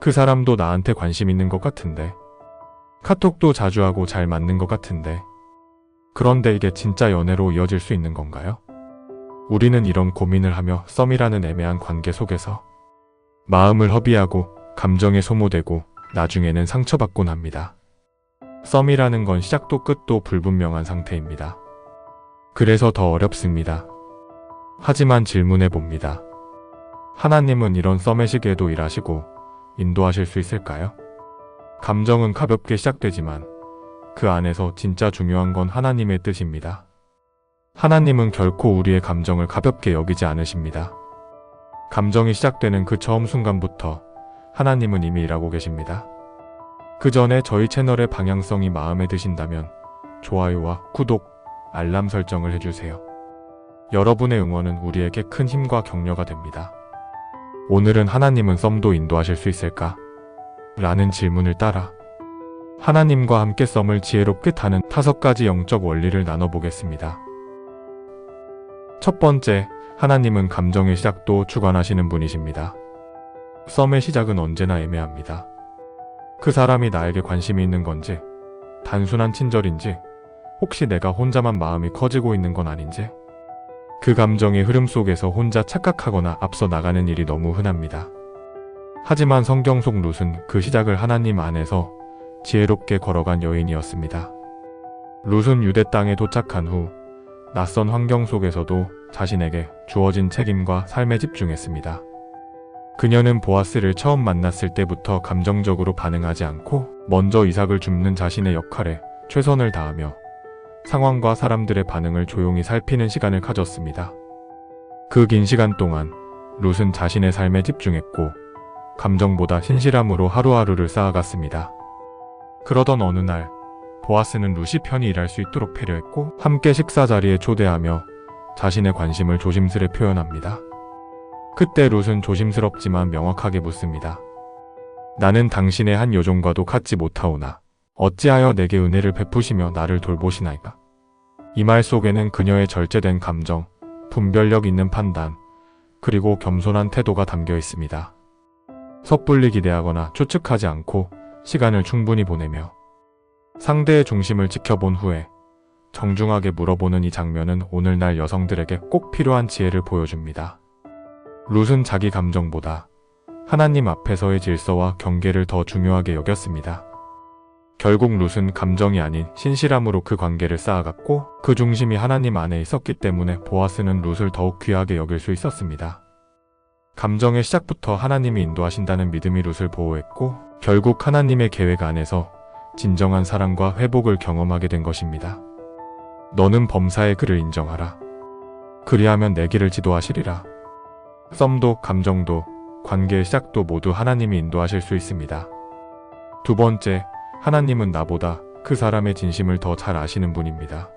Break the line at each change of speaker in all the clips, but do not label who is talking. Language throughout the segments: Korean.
그 사람도 나한테 관심 있는 것 같은데. 카톡도 자주 하고 잘 맞는 것 같은데. 그런데 이게 진짜 연애로 이어질 수 있는 건가요? 우리는 이런 고민을 하며 썸이라는 애매한 관계 속에서 마음을 허비하고 감정에 소모되고 나중에는 상처받곤 합니다. 썸이라는 건 시작도 끝도 불분명한 상태입니다. 그래서 더 어렵습니다. 하지만 질문해 봅니다. 하나님은 이런 썸의 시기에도 일하시고 인도하실 수 있을까요? 감정은 가볍게 시작되지만 그 안에서 진짜 중요한 건 하나님의 뜻입니다. 하나님은 결코 우리의 감정을 가볍게 여기지 않으십니다. 감정이 시작되는 그 처음 순간부터 하나님은 이미 일하고 계십니다. 그 전에 저희 채널의 방향성이 마음에 드신다면 좋아요와 구독, 알람 설정을 해주세요. 여러분의 응원은 우리에게 큰 힘과 격려가 됩니다. 오늘은 하나님은 썸도 인도하실 수 있을까? 라는 질문을 따라 하나님과 함께 썸을 지혜롭게 타는 5가지 영적 원리를 나눠보겠습니다. 첫 번째, 하나님은 감정의 시작도 주관하시는 분이십니다. 썸의 시작은 언제나 애매합니다. 그 사람이 나에게 관심이 있는 건지, 단순한 친절인지, 혹시 내가 혼자만 마음이 커지고 있는 건 아닌지, 그 감정의 흐름 속에서 혼자 착각하거나 앞서 나가는 일이 너무 흔합니다. 하지만 성경 속 룻은 그 시작을 하나님 안에서 지혜롭게 걸어간 여인이었습니다. 룻은 유대 땅에 도착한 후 낯선 환경 속에서도 자신에게 주어진 책임과 삶에 집중했습니다. 그녀는 보아스를 처음 만났을 때부터 감정적으로 반응하지 않고 먼저 이삭을 줍는 자신의 역할에 최선을 다하며 상황과 사람들의 반응을 조용히 살피는 시간을 가졌습니다. 그 긴 시간 동안 룻은 자신의 삶에 집중했고 감정보다 신실함으로 하루하루를 쌓아갔습니다. 그러던 어느 날 보아스는 룻이 편히 일할 수 있도록 배려했고 함께 식사 자리에 초대하며 자신의 관심을 조심스레 표현합니다. 그때 룻은 조심스럽지만 명확하게 묻습니다. 나는 당신의 한 요정과도 같지 못하오나 어찌하여 내게 은혜를 베푸시며 나를 돌보시나이까? 이 말 속에는 그녀의 절제된 감정, 분별력 있는 판단, 그리고 겸손한 태도가 담겨 있습니다. 섣불리 기대하거나 추측하지 않고 시간을 충분히 보내며 상대의 중심을 지켜본 후에 정중하게 물어보는 이 장면은 오늘날 여성들에게 꼭 필요한 지혜를 보여줍니다. 룻은 자기 감정보다 하나님 앞에서의 질서와 경계를 더 중요하게 여겼습니다. 결국 룻은 감정이 아닌 신실함으로 그 관계를 쌓아갔고 그 중심이 하나님 안에 있었기 때문에 보아스는 룻을 더욱 귀하게 여길 수 있었습니다. 감정의 시작부터 하나님이 인도하신다는 믿음이 룻을 보호했고 결국 하나님의 계획 안에서 진정한 사랑과 회복을 경험하게 된 것입니다. 너는 범사의 그를 인정하라. 그리하면 내 길을 지도하시리라. 썸도 감정도 관계의 시작도 모두 하나님이 인도하실 수 있습니다. 두 번째, 하나님은 나보다 그 사람의 진심을 더 잘 아시는 분입니다.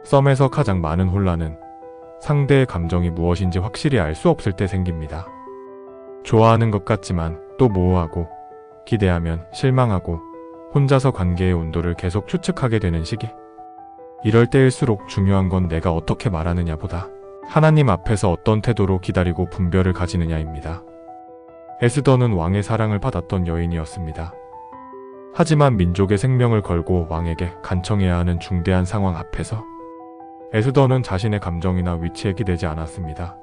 썸에서 가장 많은 혼란은 상대의 감정이 무엇인지 확실히 알 수 없을 때 생깁니다. 좋아하는 것 같지만 또 모호하고 기대하면 실망하고 혼자서 관계의 온도를 계속 추측하게 되는 시기. 이럴 때일수록 중요한 건 내가 어떻게 말하느냐보다 하나님 앞에서 어떤 태도로 기다리고 분별을 가지느냐입니다. 에스더는 왕의 사랑을 받았던 여인이었습니다. 하지만 민족의 생명을 걸고 왕에게 간청해야 하는 중대한 상황 앞에서 에스더는 자신의 감정이나 위치에 기대지 않았습니다.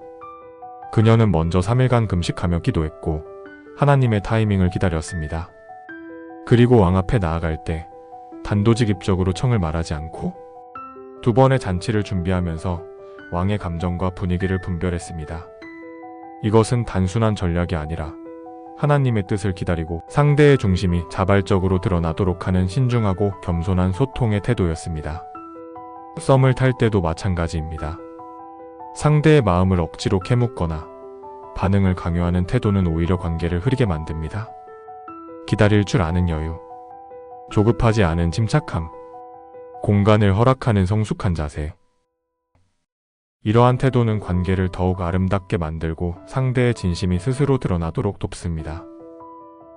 그녀는 먼저 3일간 금식하며 기도했고 하나님의 타이밍을 기다렸습니다. 그리고 왕 앞에 나아갈 때 단도직입적으로 청을 말하지 않고 2번의 잔치를 준비하면서 왕의 감정과 분위기를 분별했습니다. 이것은 단순한 전략이 아니라 하나님의 뜻을 기다리고 상대의 중심이 자발적으로 드러나도록 하는 신중하고 겸손한 소통의 태도였습니다. 썸을 탈 때도 마찬가지입니다. 상대의 마음을 억지로 캐묻거나 반응을 강요하는 태도는 오히려 관계를 흐리게 만듭니다. 기다릴 줄 아는 여유, 조급하지 않은 침착함, 공간을 허락하는 성숙한 자세. 이러한 태도는 관계를 더욱 아름답게 만들고 상대의 진심이 스스로 드러나도록 돕습니다.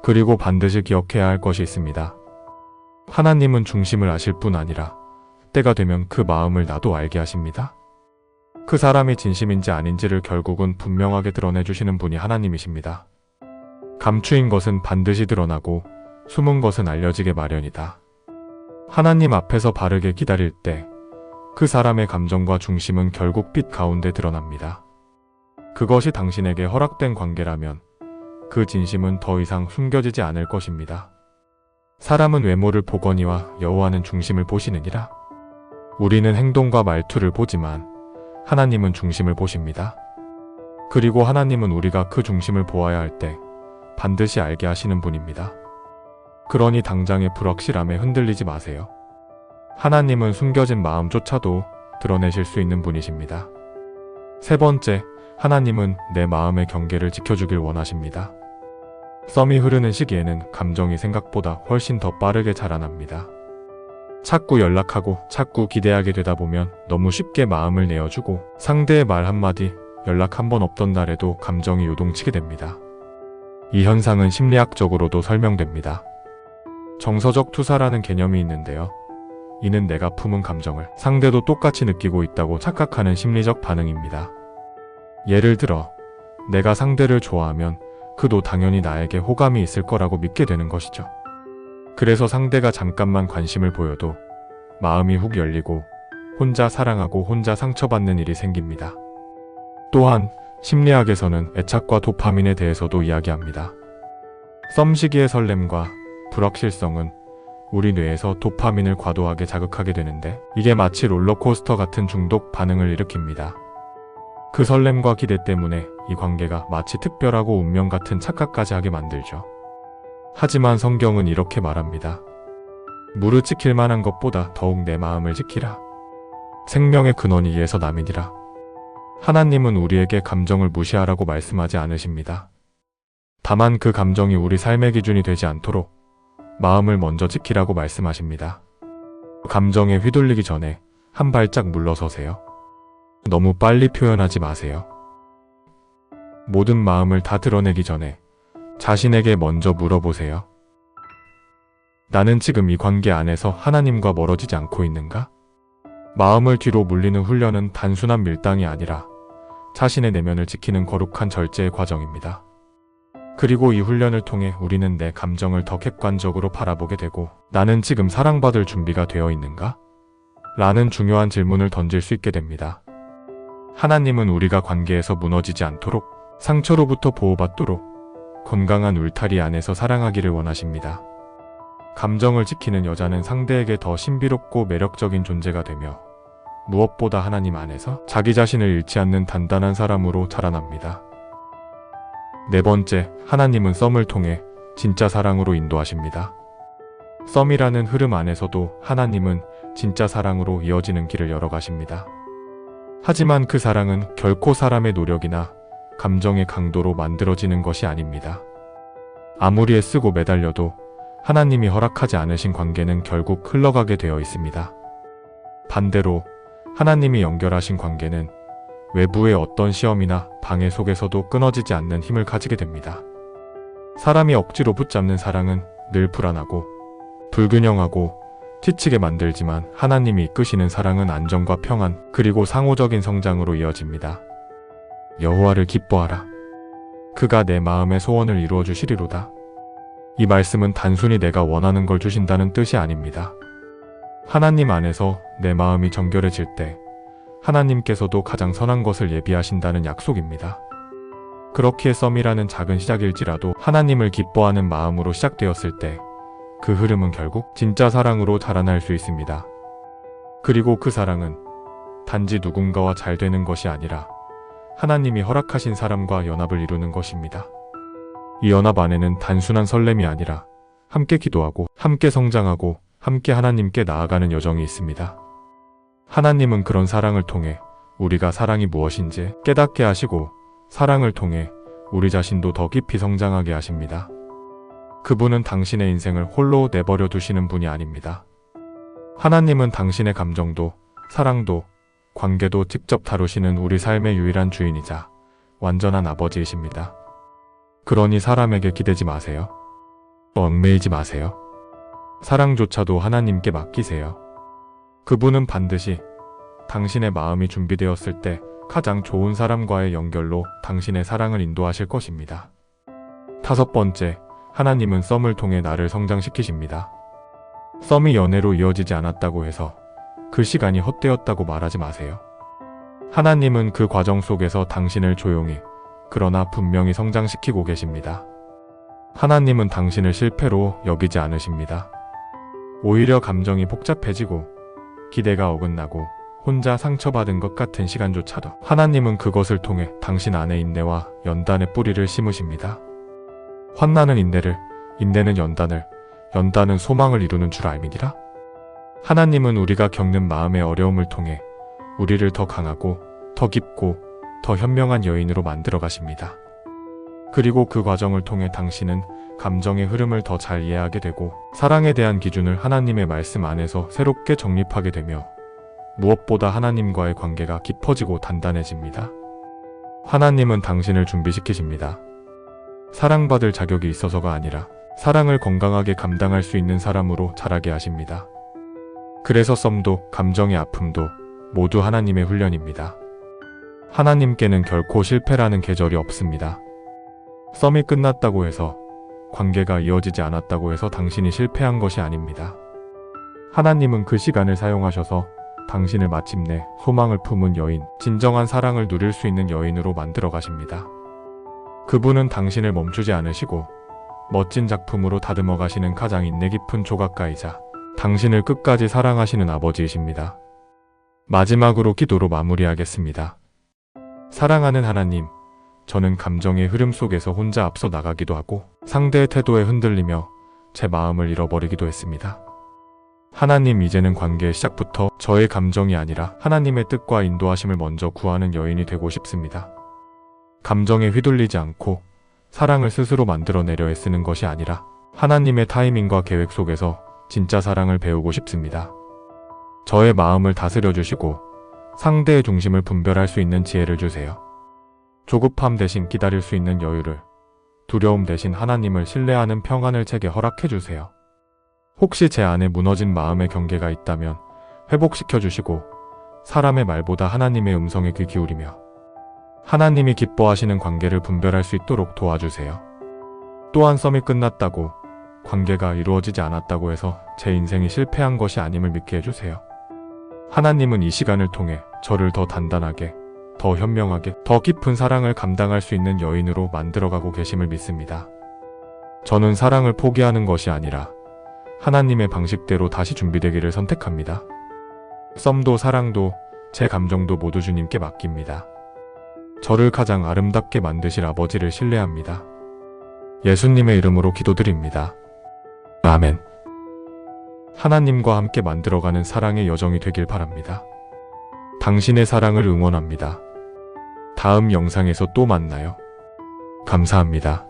그리고 반드시 기억해야 할 것이 있습니다. 하나님은 중심을 아실 뿐 아니라 때가 되면 그 마음을 나도 알게 하십니다. 그 사람이 진심인지 아닌지를 결국은 분명하게 드러내주시는 분이 하나님이십니다. 감추인 것은 반드시 드러나고 숨은 것은 알려지게 마련이다. 하나님 앞에서 바르게 기다릴 때 그 사람의 감정과 중심은 결국 빛 가운데 드러납니다. 그것이 당신에게 허락된 관계라면 그 진심은 더 이상 숨겨지지 않을 것입니다. 사람은 외모를 보거니와 여호와는 중심을 보시느니라. 우리는 행동과 말투를 보지만 하나님은 중심을 보십니다. 그리고 하나님은 우리가 그 중심을 보아야 할 때 반드시 알게 하시는 분입니다. 그러니 당장의 불확실함에 흔들리지 마세요. 하나님은 숨겨진 마음조차도 드러내실 수 있는 분이십니다. 세 번째, 하나님은 내 마음의 경계를 지켜주길 원하십니다. 썸이 흐르는 시기에는 감정이 생각보다 훨씬 더 빠르게 자라납니다. 자꾸 연락하고 자꾸 기대하게 되다 보면 너무 쉽게 마음을 내어주고 상대의 말 한마디, 연락 한 번 없던 날에도 감정이 요동치게 됩니다. 이 현상은 심리학적으로도 설명됩니다. 정서적 투사라는 개념이 있는데요. 이는 내가 품은 감정을 상대도 똑같이 느끼고 있다고 착각하는 심리적 반응입니다. 예를 들어, 내가 상대를 좋아하면 그도 당연히 나에게 호감이 있을 거라고 믿게 되는 것이죠. 그래서 상대가 잠깐만 관심을 보여도 마음이 훅 열리고 혼자 사랑하고 혼자 상처받는 일이 생깁니다. 또한 심리학에서는 애착과 도파민에 대해서도 이야기합니다. 썸 시기의 설렘과 불확실성은 우리 뇌에서 도파민을 과도하게 자극하게 되는데 이게 마치 롤러코스터 같은 중독 반응을 일으킵니다. 그 설렘과 기대 때문에 이 관계가 마치 특별하고 운명 같은 착각까지 하게 만들죠. 하지만 성경은 이렇게 말합니다. 무릇 지킬 만한 것보다 더욱 내 마음을 지키라. 생명의 근원이 이에서 남이니라. 하나님은 우리에게 감정을 무시하라고 말씀하지 않으십니다. 다만 그 감정이 우리 삶의 기준이 되지 않도록 마음을 먼저 지키라고 말씀하십니다. 감정에 휘둘리기 전에 한 발짝 물러서세요. 너무 빨리 표현하지 마세요. 모든 마음을 다 드러내기 전에 자신에게 먼저 물어보세요. 나는 지금 이 관계 안에서 하나님과 멀어지지 않고 있는가? 마음을 뒤로 물리는 훈련은 단순한 밀당이 아니라 자신의 내면을 지키는 거룩한 절제의 과정입니다. 그리고 이 훈련을 통해 우리는 내 감정을 더 객관적으로 바라보게 되고 나는 지금 사랑받을 준비가 되어 있는가? 라는 중요한 질문을 던질 수 있게 됩니다. 하나님은 우리가 관계에서 무너지지 않도록 상처로부터 보호받도록 건강한 울타리 안에서 사랑하기를 원하십니다. 감정을 지키는 여자는 상대에게 더 신비롭고 매력적인 존재가 되며 무엇보다 하나님 안에서 자기 자신을 잃지 않는 단단한 사람으로 자라납니다. 네 번째, 하나님은 썸을 통해 진짜 사랑으로 인도하십니다. 썸이라는 흐름 안에서도 하나님은 진짜 사랑으로 이어지는 길을 열어가십니다. 하지만 그 사랑은 결코 사람의 노력이나 감정의 강도로 만들어지는 것이 아닙니다. 아무리 애쓰고 매달려도 하나님이 허락하지 않으신 관계는 결국 흘러가게 되어 있습니다. 반대로 하나님이 연결하신 관계는 외부의 어떤 시험이나 방해 속에서도 끊어지지 않는 힘을 가지게 됩니다. 사람이 억지로 붙잡는 사랑은 늘 불안하고 불균형하고 지치게 만들지만 하나님이 이끄시는 사랑은 안정과 평안 그리고 상호적인 성장으로 이어집니다. 여호와를 기뻐하라. 그가 내 마음의 소원을 이루어 주시리로다. 이 말씀은 단순히 내가 원하는 걸 주신다는 뜻이 아닙니다. 하나님 안에서 내 마음이 정결해질 때 하나님께서도 가장 선한 것을 예비하신다는 약속입니다. 그렇기에 썸이라는 작은 시작일지라도 하나님을 기뻐하는 마음으로 시작되었을 때 그 흐름은 결국 진짜 사랑으로 자라날 수 있습니다. 그리고 그 사랑은 단지 누군가와 잘 되는 것이 아니라 하나님이 허락하신 사람과 연합을 이루는 것입니다. 이 연합 안에는 단순한 설렘이 아니라 함께 기도하고 함께 성장하고 함께 하나님께 나아가는 여정이 있습니다. 하나님은 그런 사랑을 통해 우리가 사랑이 무엇인지 깨닫게 하시고 사랑을 통해 우리 자신도 더 깊이 성장하게 하십니다. 그분은 당신의 인생을 홀로 내버려 두시는 분이 아닙니다. 하나님은 당신의 감정도 사랑도 관계도 직접 다루시는 우리 삶의 유일한 주인이자 완전한 아버지이십니다. 그러니 사람에게 기대지 마세요. 얽매이지 마세요. 사랑조차도 하나님께 맡기세요. 그분은 반드시 당신의 마음이 준비되었을 때 가장 좋은 사람과의 연결로 당신의 사랑을 인도하실 것입니다. 5번째, 하나님은 썸을 통해 나를 성장시키십니다. 썸이 연애로 이어지지 않았다고 해서 그 시간이 헛되었다고 말하지 마세요. 하나님은 그 과정 속에서 당신을 조용히, 그러나 분명히 성장시키고 계십니다. 하나님은 당신을 실패로 여기지 않으십니다. 오히려 감정이 복잡해지고 기대가 어긋나고 혼자 상처받은 것 같은 시간조차도 하나님은 그것을 통해 당신 안에 인내와 연단의 뿌리를 심으십니다. 환난은 인내를, 인내는 연단을, 연단은 소망을 이루는 줄 알미니라. 하나님은 우리가 겪는 마음의 어려움을 통해 우리를 더 강하고 더 깊고 더 현명한 여인으로 만들어 가십니다. 그리고 그 과정을 통해 당신은 감정의 흐름을 더 잘 이해하게 되고 사랑에 대한 기준을 하나님의 말씀 안에서 새롭게 정립하게 되며 무엇보다 하나님과의 관계가 깊어지고 단단해집니다. 하나님은 당신을 준비시키십니다. 사랑받을 자격이 있어서가 아니라 사랑을 건강하게 감당할 수 있는 사람으로 자라게 하십니다. 그래서 썸도 감정의 아픔도 모두 하나님의 훈련입니다. 하나님께는 결코 실패라는 계절이 없습니다. 썸이 끝났다고 해서, 관계가 이어지지 않았다고 해서 당신이 실패한 것이 아닙니다. 하나님은 그 시간을 사용하셔서 당신을 마침내 소망을 품은 여인, 진정한 사랑을 누릴 수 있는 여인으로 만들어 가십니다. 그분은 당신을 멈추지 않으시고 멋진 작품으로 다듬어 가시는 가장 인내 깊은 조각가이자 당신을 끝까지 사랑하시는 아버지이십니다. 마지막으로 기도로 마무리하겠습니다. 사랑하는 하나님, 저는 감정의 흐름 속에서 혼자 앞서 나가기도 하고 상대의 태도에 흔들리며 제 마음을 잃어버리기도 했습니다. 하나님, 이제는 관계의 시작부터 저의 감정이 아니라 하나님의 뜻과 인도하심을 먼저 구하는 여인이 되고 싶습니다. 감정에 휘둘리지 않고 사랑을 스스로 만들어내려 애쓰는 것이 아니라 하나님의 타이밍과 계획 속에서 진짜 사랑을 배우고 싶습니다. 저의 마음을 다스려 주시고 상대의 중심을 분별할 수 있는 지혜를 주세요. 조급함 대신 기다릴 수 있는 여유를, 두려움 대신 하나님을 신뢰하는 평안을 제게 허락해 주세요. 혹시 제 안에 무너진 마음의 경계가 있다면 회복시켜 주시고 사람의 말보다 하나님의 음성에 귀 기울이며 하나님이 기뻐하시는 관계를 분별할 수 있도록 도와주세요. 또한 썸이 끝났다고, 관계가 이루어지지 않았다고 해서 제 인생이 실패한 것이 아님을 믿게 해주세요. 하나님은 이 시간을 통해 저를 더 단단하게, 더 현명하게, 더 깊은 사랑을 감당할 수 있는 여인으로 만들어가고 계심을 믿습니다. 저는 사랑을 포기하는 것이 아니라 하나님의 방식대로 다시 준비되기를 선택합니다. 썸도 사랑도 제 감정도 모두 주님께 맡깁니다. 저를 가장 아름답게 만드실 아버지를 신뢰합니다. 예수님의 이름으로 기도드립니다. 아멘. 하나님과 함께 만들어가는 사랑의 여정이 되길 바랍니다. 당신의 사랑을 응원합니다. 다음 영상에서 또 만나요. 감사합니다.